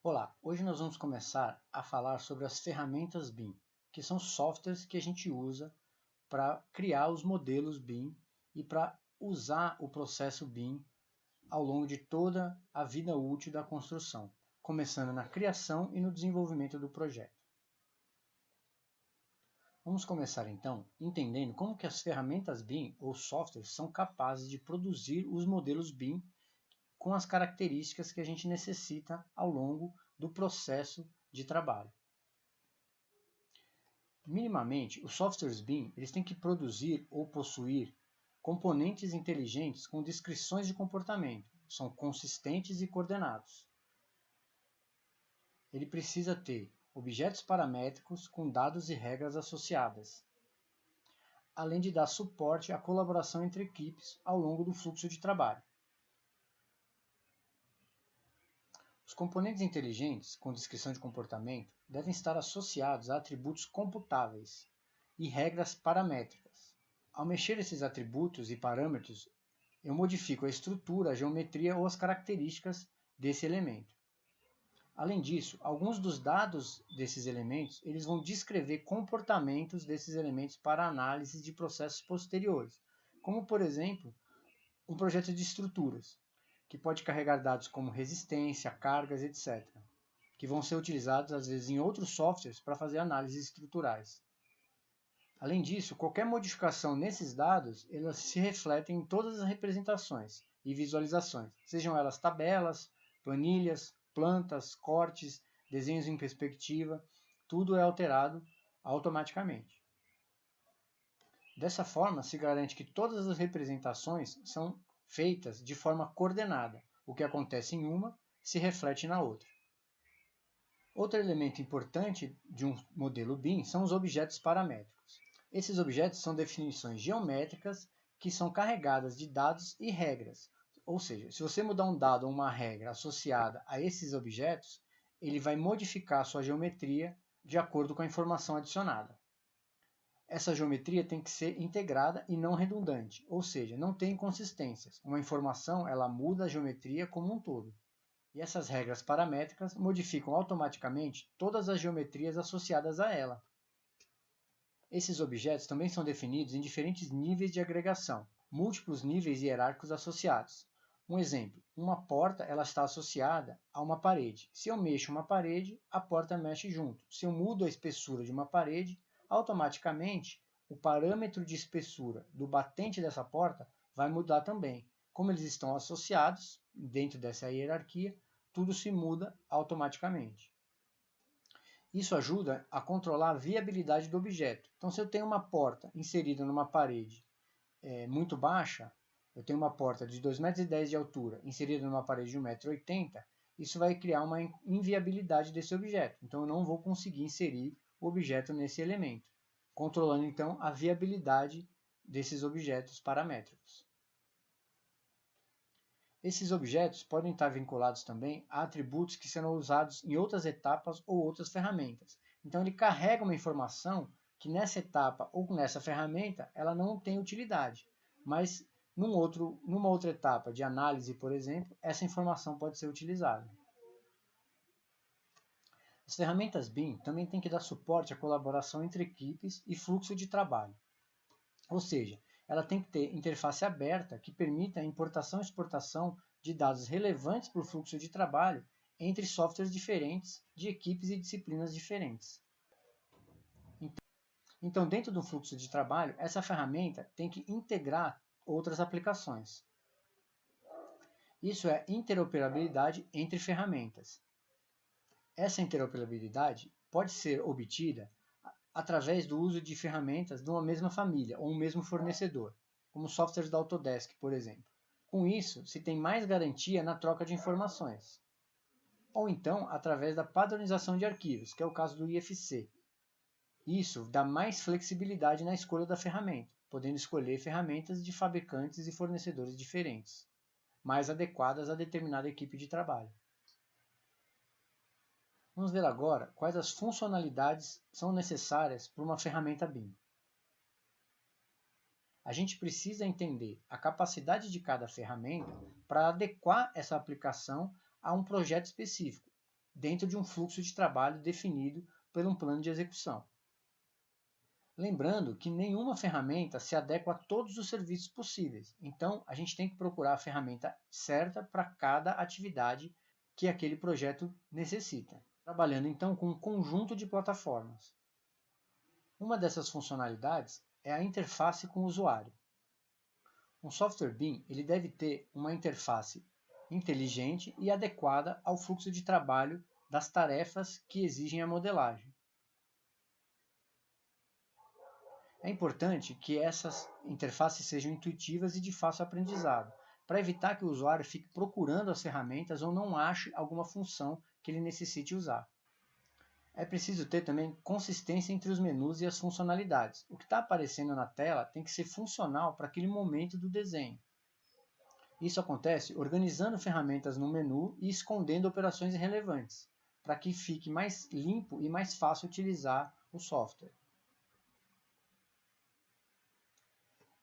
Olá, hoje nós vamos começar a falar sobre as ferramentas BIM, que são softwares que a gente usa para criar os modelos BIM e para usar o processo BIM ao longo de toda a vida útil da construção, começando na criação e no desenvolvimento do projeto. Vamos começar então entendendo como que as ferramentas BIM ou softwares são capazes de produzir os modelos BIM com as características que a gente necessita ao longo do processo de trabalho. Minimamente, os softwares BIM eles têm que produzir ou possuir componentes inteligentes com descrições de comportamento, são consistentes e coordenados. Ele precisa ter objetos paramétricos com dados e regras associadas, além de dar suporte à colaboração entre equipes ao longo do fluxo de trabalho. Os componentes inteligentes com descrição de comportamento devem estar associados a atributos computáveis e regras paramétricas. Ao mexer esses atributos e parâmetros, eu modifico a estrutura, a geometria ou as características desse elemento. Além disso, alguns dos dados desses elementos eles vão descrever comportamentos desses elementos para análise de processos posteriores, como, por exemplo, um projeto de estruturas, que pode carregar dados como resistência, cargas, etc., que vão ser utilizados às vezes em outros softwares para fazer análises estruturais. Além disso, qualquer modificação nesses dados, elas se refletem em todas as representações e visualizações, sejam elas tabelas, planilhas, plantas, cortes, desenhos em perspectiva, tudo é alterado automaticamente. Dessa forma, se garante que todas as representações são feitas de forma coordenada. O que acontece em uma se reflete na outra. Outro elemento importante de um modelo BIM são os objetos paramétricos. Esses objetos são definições geométricas que são carregadas de dados e regras. Ou seja, se você mudar um dado ou uma regra associada a esses objetos, ele vai modificar a sua geometria de acordo com a informação adicionada. Essa geometria tem que ser integrada e não redundante, ou seja, não tem inconsistências. Uma informação ela muda a geometria como um todo. E essas regras paramétricas modificam automaticamente todas as geometrias associadas a ela. Esses objetos também são definidos em diferentes níveis de agregação, múltiplos níveis hierárquicos associados. Um exemplo, uma porta ela está associada a uma parede. Se eu mexo uma parede, a porta mexe junto. Se eu mudo a espessura de uma parede, automaticamente o parâmetro de espessura do batente dessa porta vai mudar também. Como eles estão associados dentro dessa hierarquia, tudo se muda automaticamente. Isso ajuda a controlar a viabilidade do objeto. Então, se eu tenho uma porta inserida numa parede muito baixa, eu tenho uma porta de 2,10 m de altura inserida numa parede de 1,80 m, isso vai criar uma inviabilidade desse objeto. Então, eu não vou conseguir inserir o objeto nesse elemento, controlando então a viabilidade desses objetos paramétricos. Esses objetos podem estar vinculados também a atributos que serão usados em outras etapas ou outras ferramentas. Então ele carrega uma informação que nessa etapa ou nessa ferramenta ela não tem utilidade, mas numa outra etapa de análise, por exemplo, essa informação pode ser utilizada. As ferramentas BIM também têm que dar suporte à colaboração entre equipes e fluxo de trabalho. Ou seja, ela tem que ter interface aberta que permita a importação e exportação de dados relevantes para o fluxo de trabalho entre softwares diferentes, de equipes e disciplinas diferentes. Então, dentro do fluxo de trabalho, essa ferramenta tem que integrar outras aplicações. Isso é interoperabilidade entre ferramentas. Essa interoperabilidade pode ser obtida através do uso de ferramentas de uma mesma família ou um mesmo fornecedor, como softwares da Autodesk, por exemplo. Com isso, se tem mais garantia na troca de informações. Ou então, através da padronização de arquivos, que é o caso do IFC. Isso dá mais flexibilidade na escolha da ferramenta, podendo escolher ferramentas de fabricantes e fornecedores diferentes, mais adequadas a determinada equipe de trabalho. Vamos ver agora quais as funcionalidades são necessárias para uma ferramenta BIM. A gente precisa entender a capacidade de cada ferramenta para adequar essa aplicação a um projeto específico. dentro de um fluxo de trabalho definido por um plano de execução. Lembrando que nenhuma ferramenta se adequa a todos os serviços possíveis, então a gente tem que procurar a ferramenta certa para cada atividade que aquele projeto necessita, trabalhando então com um conjunto de plataformas. Uma dessas funcionalidades é a interface com o usuário. Um software BIM ele deve ter uma interface inteligente e adequada ao fluxo de trabalho das tarefas que exigem a modelagem. É importante que essas interfaces sejam intuitivas e de fácil aprendizado, para evitar que o usuário fique procurando as ferramentas ou não ache alguma função que ele necessite usar. É preciso ter também consistência entre os menus e as funcionalidades. O que está aparecendo na tela tem que ser funcional para aquele momento do desenho. Isso acontece organizando ferramentas no menu e escondendo operações irrelevantes, para que fique mais limpo e mais fácil utilizar o software.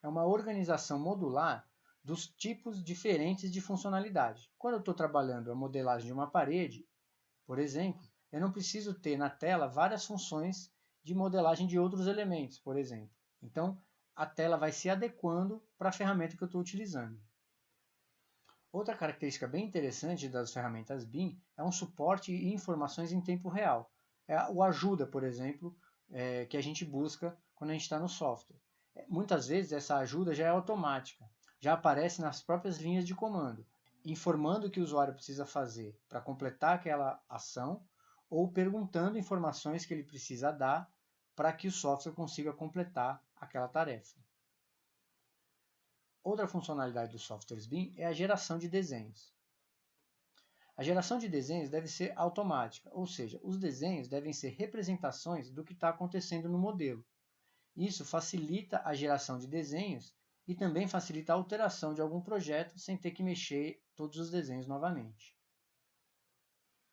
É uma organização modular dos tipos diferentes de funcionalidade. Quando eu estou trabalhando a modelagem de uma parede, por exemplo, eu não preciso ter na tela várias funções de modelagem de outros elementos, por exemplo. Então, a tela vai se adequando para a ferramenta que eu estou utilizando. Outra característica bem interessante das ferramentas BIM é um suporte e informações em tempo real. É o ajuda, por exemplo, que a gente busca quando a gente está no software. Muitas vezes essa ajuda já é automática, já aparece nas próprias linhas de comando, informando o que o usuário precisa fazer para completar aquela ação ou perguntando informações que ele precisa dar para que o software consiga completar aquela tarefa. Outra funcionalidade dos softwares BIM é a geração de desenhos. A geração de desenhos deve ser automática, ou seja, os desenhos devem ser representações do que está acontecendo no modelo. Isso facilita a geração de desenhos e também facilita a alteração de algum projeto sem ter que mexer todos os desenhos novamente,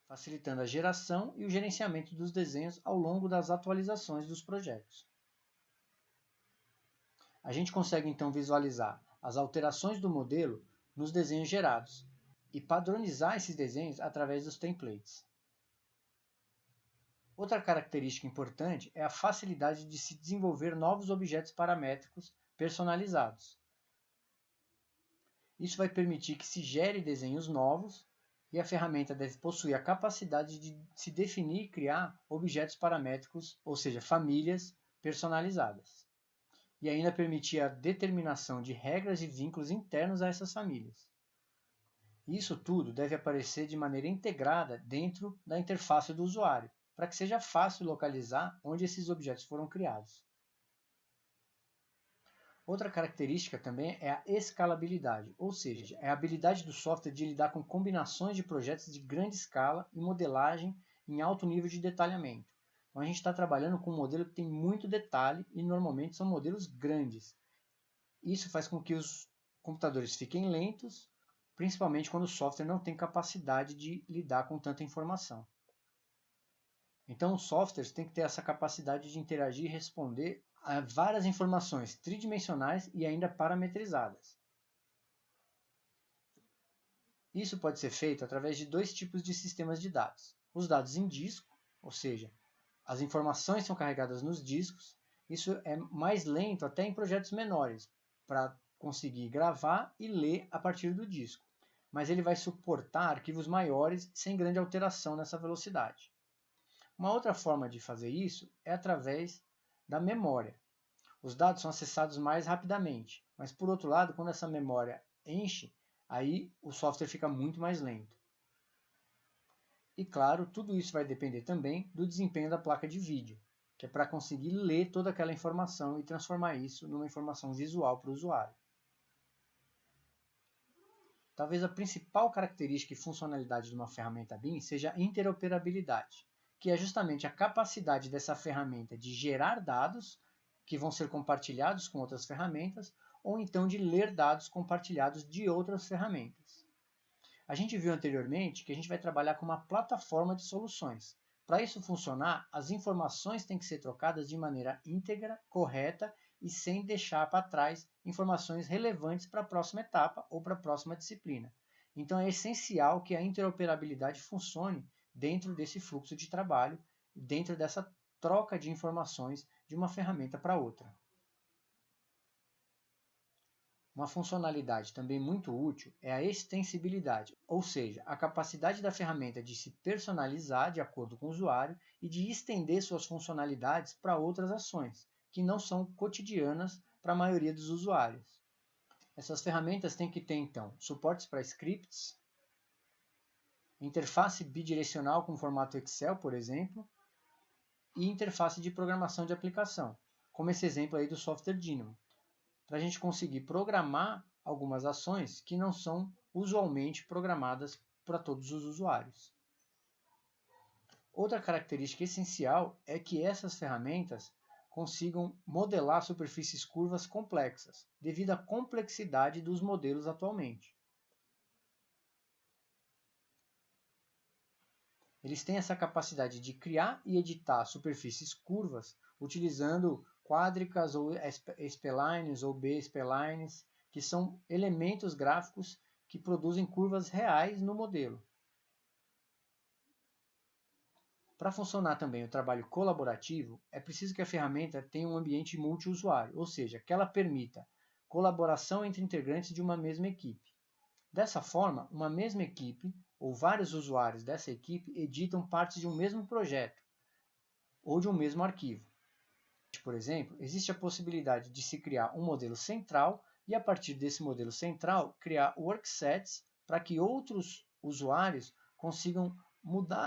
facilitando a geração e o gerenciamento dos desenhos ao longo das atualizações dos projetos. A gente consegue então visualizar as alterações do modelo nos desenhos gerados e padronizar esses desenhos através dos templates. Outra característica importante é a facilidade de se desenvolver novos objetos paramétricos personalizados. Isso vai permitir que se gere desenhos novos e a ferramenta deve possuir a capacidade de se definir e criar objetos paramétricos, ou seja, famílias personalizadas. E ainda permitir a determinação de regras e vínculos internos a essas famílias. Isso tudo deve aparecer de maneira integrada dentro da interface do usuário, para que seja fácil localizar onde esses objetos foram criados. Outra característica também é a escalabilidade, ou seja, é a habilidade do software de lidar com combinações de projetos de grande escala e modelagem em alto nível de detalhamento. Então a gente está trabalhando com um modelo que tem muito detalhe e normalmente são modelos grandes. Isso faz com que os computadores fiquem lentos, principalmente quando o software não tem capacidade de lidar com tanta informação. Então, os softwares têm que ter essa capacidade de interagir e responder a várias informações tridimensionais e ainda parametrizadas. Isso pode ser feito através de dois tipos de sistemas de dados. Os dados em disco, ou seja, as informações são carregadas nos discos. Isso é mais lento até em projetos menores, para conseguir gravar e ler a partir do disco. Mas ele vai suportar arquivos maiores sem grande alteração nessa velocidade. Uma outra forma de fazer isso é através da memória. Os dados são acessados mais rapidamente, mas por outro lado, quando essa memória enche, aí o software fica muito mais lento. E claro, tudo isso vai depender também do desempenho da placa de vídeo, que é para conseguir ler toda aquela informação e transformar isso numa informação visual para o usuário. Talvez a principal característica e funcionalidade de uma ferramenta BIM seja a interoperabilidade, que é justamente a capacidade dessa ferramenta de gerar dados que vão ser compartilhados com outras ferramentas ou então de ler dados compartilhados de outras ferramentas. A gente viu anteriormente que a gente vai trabalhar com uma plataforma de soluções. Para isso funcionar, as informações têm que ser trocadas de maneira íntegra, correta e sem deixar para trás informações relevantes para a próxima etapa ou para a próxima disciplina. Então é essencial que a interoperabilidade funcione dentro desse fluxo de trabalho, dentro dessa troca de informações de uma ferramenta para outra. Uma funcionalidade também muito útil é a extensibilidade, ou seja, a capacidade da ferramenta de se personalizar de acordo com o usuário e de estender suas funcionalidades para outras ações, que não são cotidianas para a maioria dos usuários. Essas ferramentas têm que ter, então, suportes para scripts, interface bidirecional com formato Excel, por exemplo, e interface de programação de aplicação, como esse exemplo aí do software Dynamo, para a gente conseguir programar algumas ações que não são usualmente programadas para todos os usuários. Outra característica essencial é que essas ferramentas consigam modelar superfícies curvas complexas, devido à complexidade dos modelos atualmente. Eles têm essa capacidade de criar e editar superfícies curvas utilizando quádricas ou splines ou B-splines, que são elementos gráficos que produzem curvas reais no modelo. Para funcionar também o trabalho colaborativo, é preciso que a ferramenta tenha um ambiente multiusuário, ou seja, que ela permita colaboração entre integrantes de uma mesma equipe. Dessa forma, uma mesma equipe ou vários usuários dessa equipe editam partes de um mesmo projeto ou de um mesmo arquivo. Por exemplo, existe a possibilidade de se criar um modelo central e, a partir desse modelo central, criar worksets para que outros usuários consigam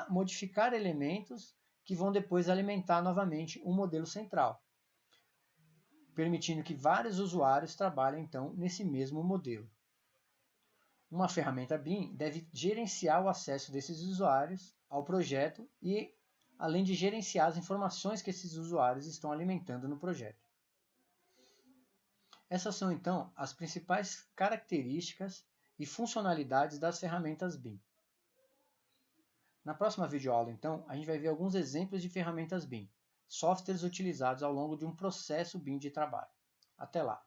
modificar elementos que vão depois alimentar novamente um modelo central, permitindo que vários usuários trabalhem então nesse mesmo modelo. Uma ferramenta BIM deve gerenciar o acesso desses usuários ao projeto e, além de gerenciar as informações que esses usuários estão alimentando no projeto. Essas são, então, as principais características e funcionalidades das ferramentas BIM. Na próxima videoaula, então, a gente vai ver alguns exemplos de ferramentas BIM, softwares utilizados ao longo de um processo BIM de trabalho. Até lá!